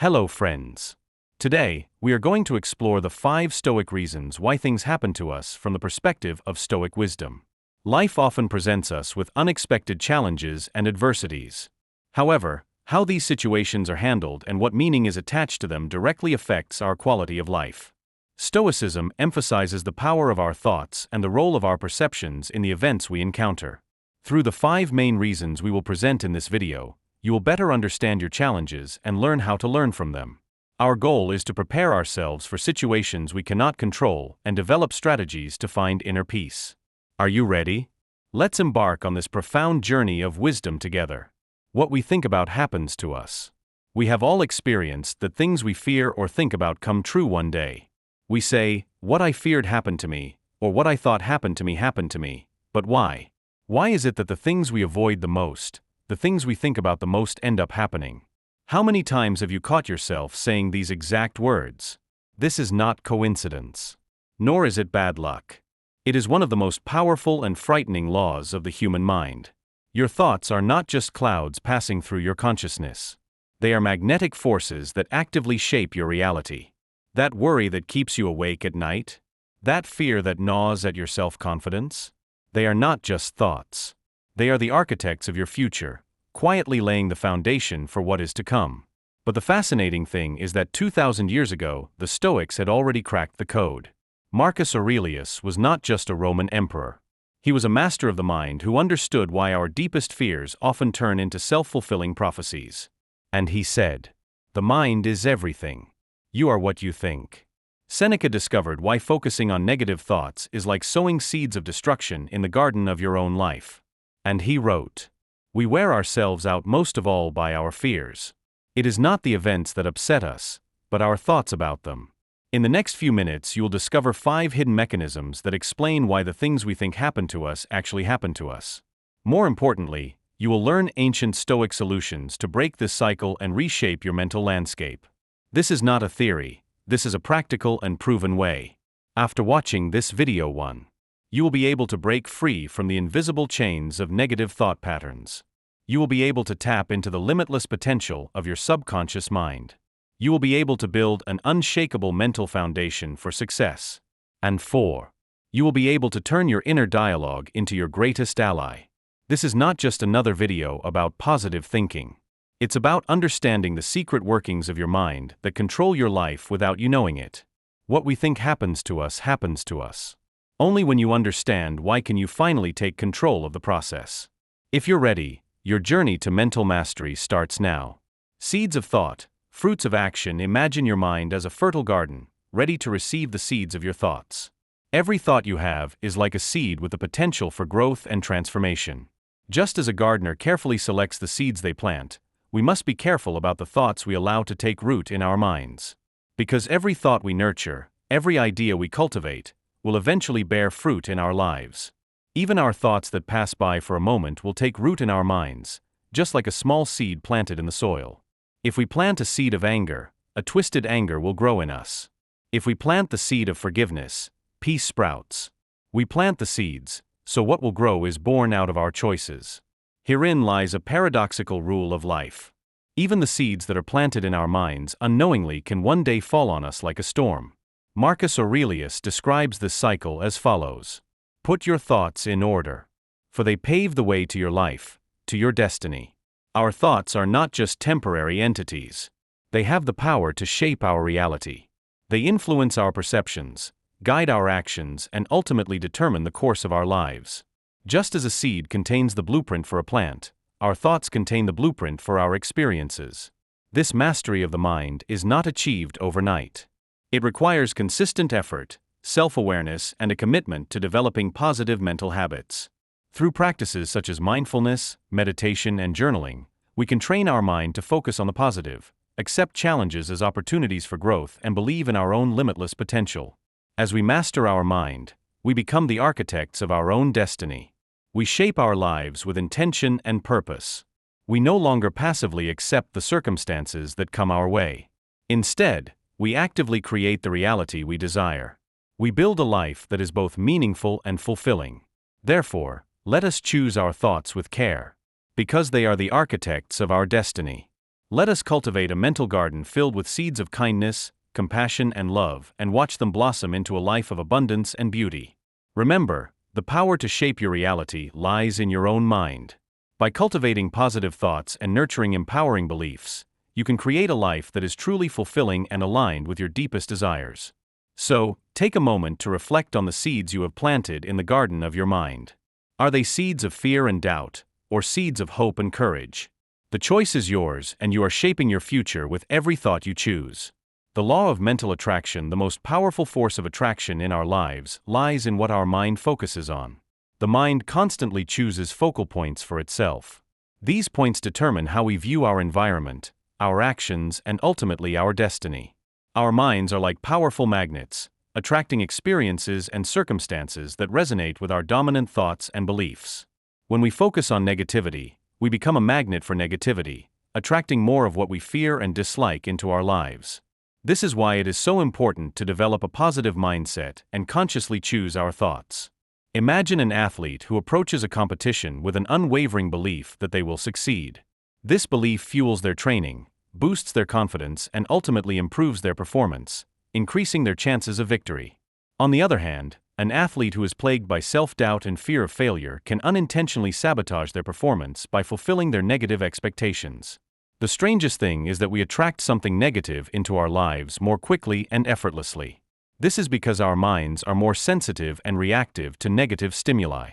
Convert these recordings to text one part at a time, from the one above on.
Hello, friends. Today, we are going to explore the 5 Stoic reasons why things happen to us from the perspective of Stoic wisdom. Life often presents us with unexpected challenges and adversities. However, how these situations are handled and what meaning is attached to them directly affects our quality of life. Stoicism emphasizes the power of our thoughts and the role of our perceptions in the events we encounter. Through the 5 main reasons we will present in this video, you will better understand your challenges and learn how to learn from them. Our goal is to prepare ourselves for situations we cannot control and develop strategies to find inner peace. Are you ready? Let's embark on this profound journey of wisdom together. What we think about happens to us. We have all experienced that things we fear or think about come true one day. We say, "What I feared happened to me," or "What I thought happened to me," but why? Why is it that the things we avoid the most, the things we think about the most end up happening? How many times have you caught yourself saying these exact words? This is not coincidence. Nor is it bad luck. It is one of the most powerful and frightening laws of the human mind. Your thoughts are not just clouds passing through your consciousness. They are magnetic forces that actively shape your reality. That worry that keeps you awake at night? That fear that gnaws at your self-confidence? They are not just thoughts. They are the architects of your future, quietly laying the foundation for what is to come. But the fascinating thing is that 2,000 years ago, the Stoics had already cracked the code. Marcus Aurelius was not just a Roman emperor. He was a master of the mind who understood why our deepest fears often turn into self-fulfilling prophecies. And he said, "The mind is everything. You are what you think." Seneca discovered why focusing on negative thoughts is like sowing seeds of destruction in the garden of your own life. And he wrote, "We wear ourselves out most of all by our fears. It is not the events that upset us, but our thoughts about them." In the next few minutes, you'll discover 5 hidden mechanisms that explain why the things we think happen to us actually happen to us. More importantly, you will learn ancient Stoic solutions to break this cycle and reshape your mental landscape. This is not a theory, this is a practical and proven way. After watching this video 1, you will be able to break free from the invisible chains of negative thought patterns. You will be able to tap into the limitless potential of your subconscious mind. You will be able to build an unshakable mental foundation for success. And 4, you will be able to turn your inner dialogue into your greatest ally. This is not just another video about positive thinking. It's about understanding the secret workings of your mind that control your life without you knowing it. What we think happens to us happens to us. Only when you understand why can you finally take control of the process. If you're ready, your journey to mental mastery starts now. Seeds of thought, fruits of action. Imagine your mind as a fertile garden, ready to receive the seeds of your thoughts. Every thought you have is like a seed with the potential for growth and transformation. Just as a gardener carefully selects the seeds they plant, we must be careful about the thoughts we allow to take root in our minds. Because every thought we nurture, every idea we cultivate, will eventually bear fruit in our lives. Even our thoughts that pass by for a moment will take root in our minds, just like a small seed planted in the soil. If we plant a seed of anger, a twisted anger will grow in us. If we plant the seed of forgiveness, peace sprouts. We plant the seeds, so what will grow is born out of our choices. Herein lies a paradoxical rule of life. Even the seeds that are planted in our minds unknowingly can one day fall on us like a storm. Marcus Aurelius describes this cycle as follows: "Put your thoughts in order, for they pave the way to your life, to your destiny." Our thoughts are not just temporary entities. They have the power to shape our reality. They influence our perceptions, guide our actions, and ultimately determine the course of our lives. Just as a seed contains the blueprint for a plant, our thoughts contain the blueprint for our experiences. This mastery of the mind is not achieved overnight. It requires consistent effort, self-awareness, and a commitment to developing positive mental habits. Through practices such as mindfulness, meditation, and journaling, we can train our mind to focus on the positive, accept challenges as opportunities for growth, and believe in our own limitless potential. As we master our mind, we become the architects of our own destiny. We shape our lives with intention and purpose. We no longer passively accept the circumstances that come our way. Instead, we actively create the reality we desire. We build a life that is both meaningful and fulfilling. Therefore, let us choose our thoughts with care, because they are the architects of our destiny. Let us cultivate a mental garden filled with seeds of kindness, compassion, and love, and watch them blossom into a life of abundance and beauty. Remember, the power to shape your reality lies in your own mind. By cultivating positive thoughts and nurturing empowering beliefs, you can create a life that is truly fulfilling and aligned with your deepest desires. So, take a moment to reflect on the seeds you have planted in the garden of your mind. Are they seeds of fear and doubt, or seeds of hope and courage? The choice is yours, and you are shaping your future with every thought you choose. The law of mental attraction, the most powerful force of attraction in our lives, lies in what our mind focuses on. The mind constantly chooses focal points for itself. These points determine how we view our environment, our actions, and ultimately our destiny. Our minds are like powerful magnets, attracting experiences and circumstances that resonate with our dominant thoughts and beliefs. When we focus on negativity, we become a magnet for negativity, attracting more of what we fear and dislike into our lives. This is why it is so important to develop a positive mindset and consciously choose our thoughts. Imagine an athlete who approaches a competition with an unwavering belief that they will succeed. This belief fuels their training, boosts their confidence, and ultimately improves their performance, increasing their chances of victory. On the other hand, an athlete who is plagued by self-doubt and fear of failure can unintentionally sabotage their performance by fulfilling their negative expectations. The strangest thing is that we attract something negative into our lives more quickly and effortlessly. This is because our minds are more sensitive and reactive to negative stimuli.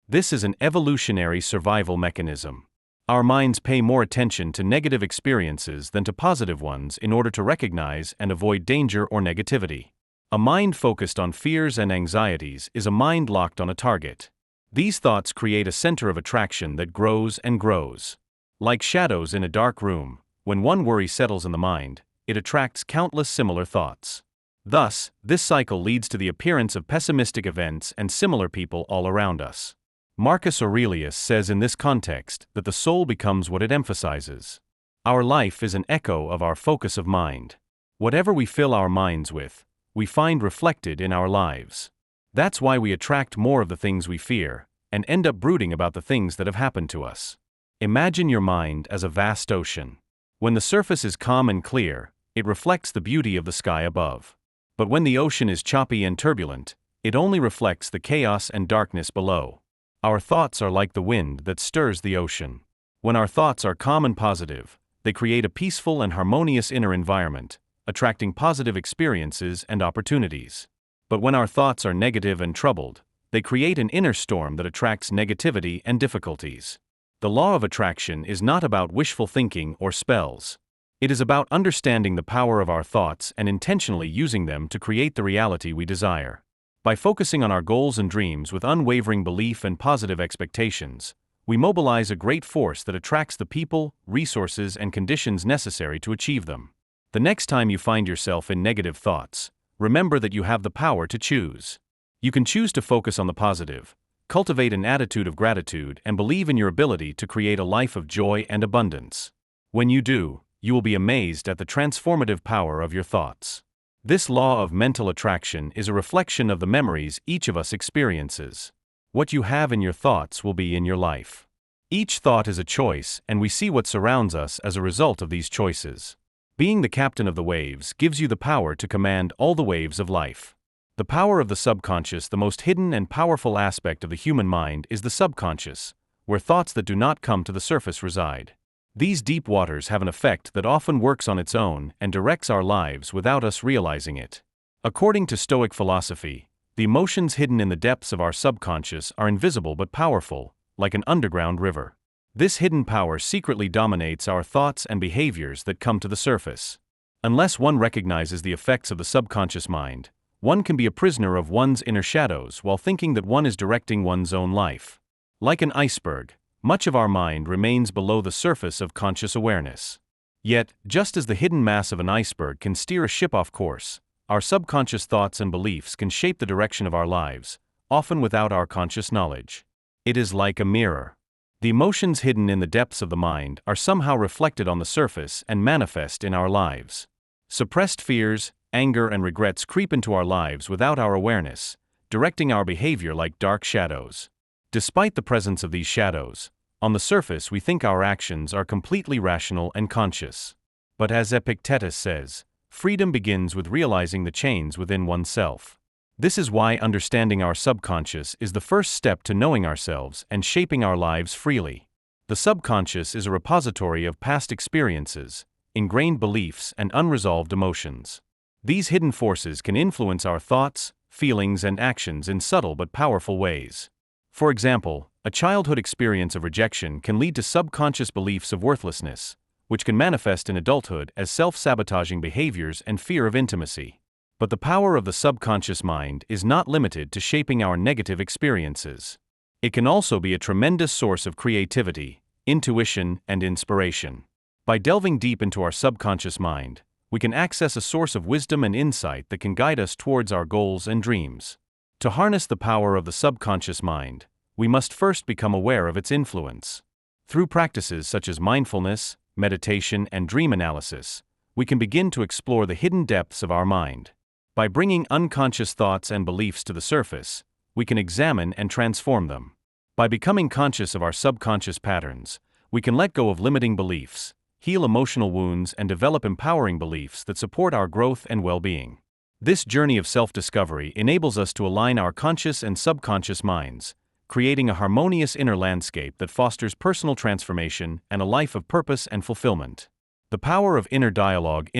This is an evolutionary survival mechanism. Our minds pay more attention to negative experiences than to positive ones in order to recognize and avoid danger or negativity. A mind focused on fears and anxieties is a mind locked on a target. These thoughts create a center of attraction that grows and grows. Like shadows in a dark room, when one worry settles in the mind, it attracts countless similar thoughts. Thus, this cycle leads to the appearance of pessimistic events and similar people all around us. Marcus Aurelius says in this context that the soul becomes what it emphasizes. Our life is an echo of our focus of mind. Whatever we fill our minds with, we find reflected in our lives. That's why we attract more of the things we fear, and end up brooding about the things that have happened to us. Imagine your mind as a vast ocean. When the surface is calm and clear, it reflects the beauty of the sky above. But when the ocean is choppy and turbulent, it only reflects the chaos and darkness below. Our thoughts are like the wind that stirs the ocean. When our thoughts are calm and positive, they create a peaceful and harmonious inner environment, attracting positive experiences and opportunities. But when our thoughts are negative and troubled, they create an inner storm that attracts negativity and difficulties. The law of attraction is not about wishful thinking or spells. It is about understanding the power of our thoughts and intentionally using them to create the reality we desire. By focusing on our goals and dreams with unwavering belief and positive expectations, we mobilize a great force that attracts the people, resources, and conditions necessary to achieve them. The next time you find yourself in negative thoughts, remember that you have the power to choose. You can choose to focus on the positive, cultivate an attitude of gratitude, and believe in your ability to create a life of joy and abundance. When you do, you will be amazed at the transformative power of your thoughts. This law of mental attraction is a reflection of the memories each of us experiences. What you have in your thoughts will be in your life. Each thought is a choice, and we see what surrounds us as a result of these choices. Being the captain of the waves gives you the power to command all the waves of life. The power of the subconscious, the most hidden and powerful aspect of the human mind, is the subconscious, where thoughts that do not come to the surface reside. These deep waters have an effect that often works on its own and directs our lives without us realizing it. According to Stoic philosophy, the emotions hidden in the depths of our subconscious are invisible but powerful, like an underground river. This hidden power secretly dominates our thoughts and behaviors that come to the surface. Unless one recognizes the effects of the subconscious mind, one can be a prisoner of one's inner shadows while thinking that one is directing one's own life. Like an iceberg, much of our mind remains below the surface of conscious awareness. Yet, just as the hidden mass of an iceberg can steer a ship off course, our subconscious thoughts and beliefs can shape the direction of our lives, often without our conscious knowledge. It is like a mirror. The emotions hidden in the depths of the mind are somehow reflected on the surface and manifest in our lives. Suppressed fears, anger, and regrets creep into our lives without our awareness, directing our behavior like dark shadows. Despite the presence of these shadows, On the surface, we think our actions are completely rational and conscious. But as Epictetus says, freedom begins with realizing the chains within oneself. This is why understanding our subconscious is the first step to knowing ourselves and shaping our lives freely. The subconscious is a repository of past experiences, ingrained beliefs, and unresolved emotions. These hidden forces can influence our thoughts, feelings, and actions in subtle but powerful ways. For example, a childhood experience of rejection can lead to subconscious beliefs of worthlessness, which can manifest in adulthood as self-sabotaging behaviors and fear of intimacy. But the power of the subconscious mind is not limited to shaping our negative experiences. It can also be a tremendous source of creativity, intuition, and inspiration. By delving deep into our subconscious mind, we can access a source of wisdom and insight that can guide us towards our goals and dreams. To harness the power of the subconscious mind, we must first become aware of its influence. Through practices such as mindfulness, meditation, and dream analysis, we can begin to explore the hidden depths of our mind. By bringing unconscious thoughts and beliefs to the surface, we can examine and transform them. By becoming conscious of our subconscious patterns, we can let go of limiting beliefs, heal emotional wounds, and develop empowering beliefs that support our growth and well-being. This journey of self-discovery enables us to align our conscious and subconscious minds, creating a harmonious inner landscape that fosters personal transformation and a life of purpose and fulfillment. The power of inner dialogue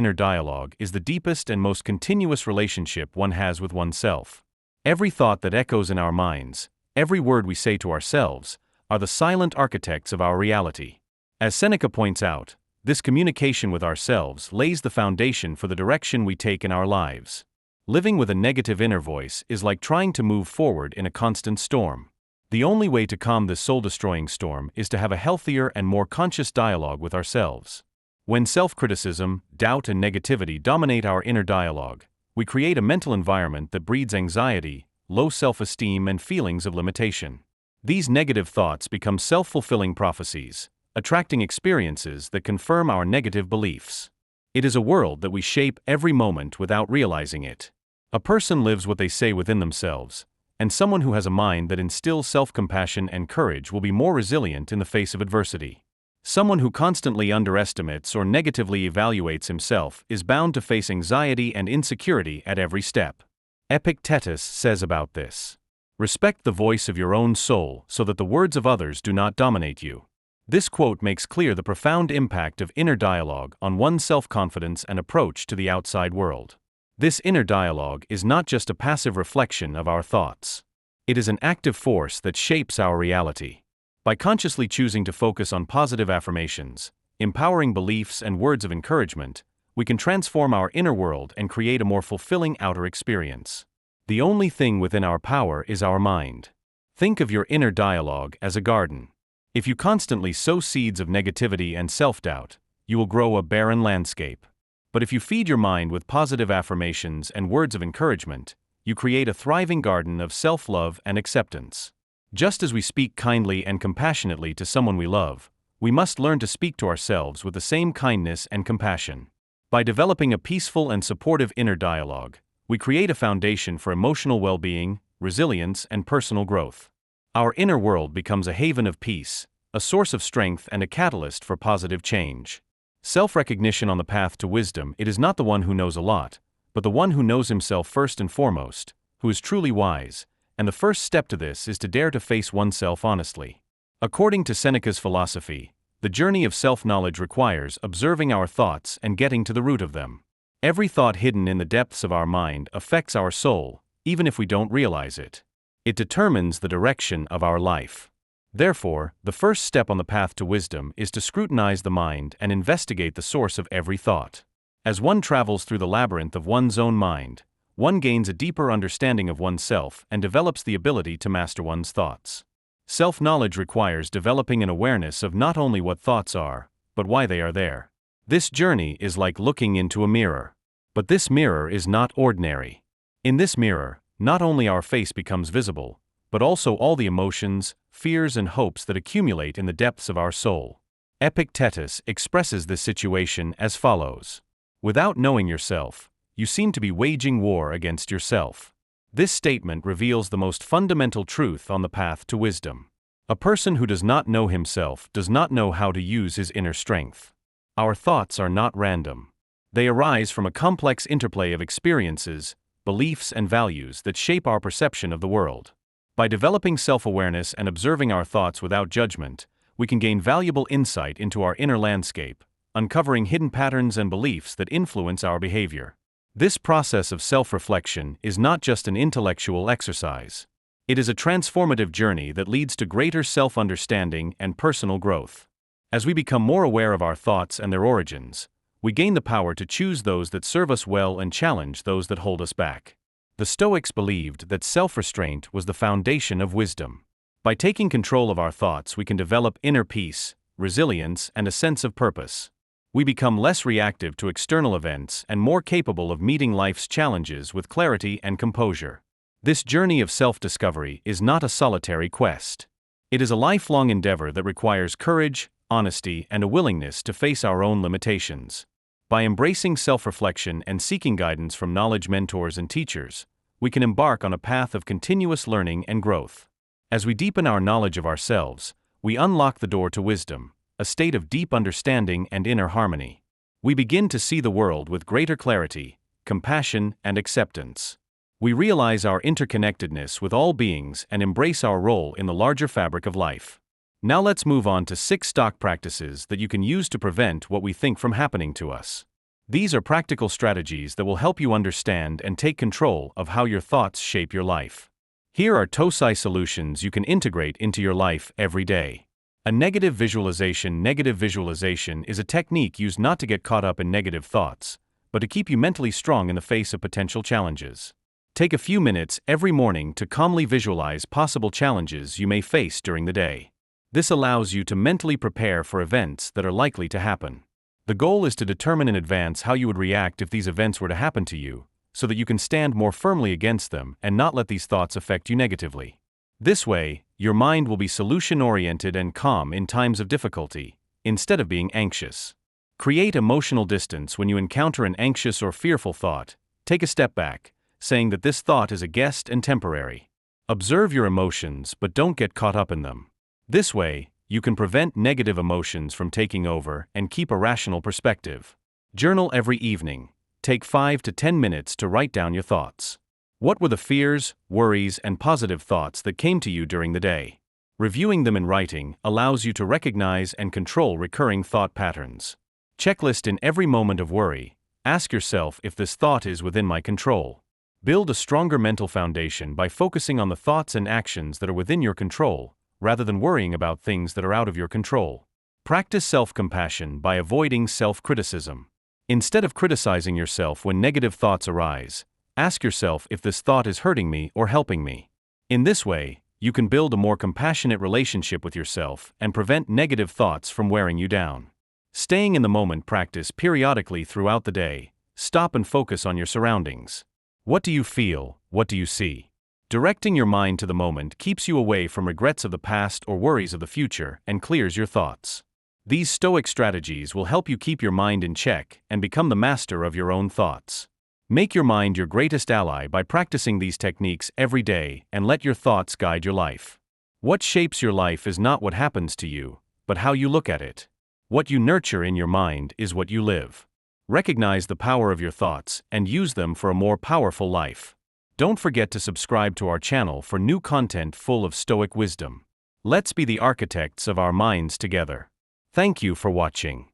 is the deepest and most continuous relationship one has with oneself. Every thought that echoes in our minds, every word we say to ourselves, are the silent architects of our reality. As Seneca points out, this communication with ourselves lays the foundation for the direction we take in our lives. Living with a negative inner voice is like trying to move forward in a constant storm. The only way to calm this soul-destroying storm is to have a healthier and more conscious dialogue with ourselves. When self-criticism, doubt, and negativity dominate our inner dialogue, we create a mental environment that breeds anxiety, low self-esteem, and feelings of limitation. These negative thoughts become self-fulfilling prophecies, attracting experiences that confirm our negative beliefs. It is a world that we shape every moment without realizing it. A person lives what they say within themselves, and someone who has a mind that instills self-compassion and courage will be more resilient in the face of adversity. Someone who constantly underestimates or negatively evaluates himself is bound to face anxiety and insecurity at every step. Epictetus says about this: "Respect the voice of your own soul so that the words of others do not dominate you." This quote makes clear the profound impact of inner dialogue on one's self-confidence and approach to the outside world. This inner dialogue is not just a passive reflection of our thoughts. It is an active force that shapes our reality. By consciously choosing to focus on positive affirmations, empowering beliefs, and words of encouragement, we can transform our inner world and create a more fulfilling outer experience. The only thing within our power is our mind. Think of your inner dialogue as a garden. If you constantly sow seeds of negativity and self-doubt, you will grow a barren landscape. But if you feed your mind with positive affirmations and words of encouragement, you create a thriving garden of self-love and acceptance. Just as we speak kindly and compassionately to someone we love, we must learn to speak to ourselves with the same kindness and compassion. By developing a peaceful and supportive inner dialogue, we create a foundation for emotional well-being, resilience, and personal growth. Our inner world becomes a haven of peace, a source of strength, and a catalyst for positive change. Self-recognition on the path to wisdom: it is not the one who knows a lot, but the one who knows himself first and foremost, who is truly wise, and the first step to this is to dare to face oneself honestly. According to Seneca's philosophy, the journey of self-knowledge requires observing our thoughts and getting to the root of them. Every thought hidden in the depths of our mind affects our soul, even if we don't realize it. It determines the direction of our life. Therefore, the first step on the path to wisdom is to scrutinize the mind and investigate the source of every thought. As one travels through the labyrinth of one's own mind, one gains a deeper understanding of oneself and develops the ability to master one's thoughts. Self-knowledge requires developing an awareness of not only what thoughts are, but why they are there. This journey is like looking into a mirror. But this mirror is not ordinary. In this mirror, not only our face becomes visible, but also all the emotions, fears, and hopes that accumulate in the depths of our soul. Epictetus expresses this situation as follows: "Without knowing yourself, you seem to be waging war against yourself." This statement reveals the most fundamental truth on the path to wisdom. A person who does not know himself does not know how to use his inner strength. Our thoughts are not random. They arise from a complex interplay of experiences, beliefs, and values that shape our perception of the world. By developing self-awareness and observing our thoughts without judgment, we can gain valuable insight into our inner landscape, uncovering hidden patterns and beliefs that influence our behavior. This process of self-reflection is not just an intellectual exercise. It is a transformative journey that leads to greater self-understanding and personal growth. As we become more aware of our thoughts and their origins, we gain the power to choose those that serve us well and challenge those that hold us back. The Stoics believed that self-restraint was the foundation of wisdom. By taking control of our thoughts, we can develop inner peace, resilience, and a sense of purpose. We become less reactive to external events and more capable of meeting life's challenges with clarity and composure. This journey of self-discovery is not a solitary quest. It is a lifelong endeavor that requires courage, honesty, and a willingness to face our own limitations. By embracing self-reflection and seeking guidance from knowledge mentors and teachers, we can embark on a path of continuous learning and growth. As we deepen our knowledge of ourselves, we unlock the door to wisdom, a state of deep understanding and inner harmony. We begin to see the world with greater clarity, compassion, and acceptance. We realize our interconnectedness with all beings and embrace our role in the larger fabric of life. Now let's move on to 6 stoic practices that you can use to prevent what we think from happening to us. These are practical strategies that will help you understand and take control of how your thoughts shape your life. Here are Stoic solutions you can integrate into your life every day. A negative visualization. Negative visualization is a technique used not to get caught up in negative thoughts, but to keep you mentally strong in the face of potential challenges. Take a few minutes every morning to calmly visualize possible challenges you may face during the day. This allows you to mentally prepare for events that are likely to happen. The goal is to determine in advance how you would react if these events were to happen to you, so that you can stand more firmly against them and not let these thoughts affect you negatively. This way, your mind will be solution-oriented and calm in times of difficulty, instead of being anxious. Create emotional distance. When you encounter an anxious or fearful thought, take a step back, saying that this thought is a guest and temporary. Observe your emotions, but don't get caught up in them. This way, you can prevent negative emotions from taking over and keep a rational perspective. Journal every evening. Take 5 to 10 minutes to write down your thoughts. What were the fears, worries, and positive thoughts that came to you during the day? Reviewing them in writing allows you to recognize and control recurring thought patterns. Checklist. In every moment of worry, ask yourself if this thought is within my control. Build a stronger mental foundation by focusing on the thoughts and actions that are within your control, rather than worrying about things that are out of your control. Practice self-compassion by avoiding self-criticism. Instead of criticizing yourself when negative thoughts arise, ask yourself if this thought is hurting me or helping me. In this way, you can build a more compassionate relationship with yourself and prevent negative thoughts from wearing you down. Staying in the moment. Practice periodically throughout the day. Stop and focus on your surroundings. What do you feel? What do you see? Directing your mind to the moment keeps you away from regrets of the past or worries of the future and clears your thoughts. These Stoic strategies will help you keep your mind in check and become the master of your own thoughts. Make your mind your greatest ally by practicing these techniques every day and let your thoughts guide your life. What shapes your life is not what happens to you, but how you look at it. What you nurture in your mind is what you live. Recognize the power of your thoughts and use them for a more powerful life. Don't forget to subscribe to our channel for new content full of Stoic wisdom. Let's be the architects of our minds together. Thank you for watching.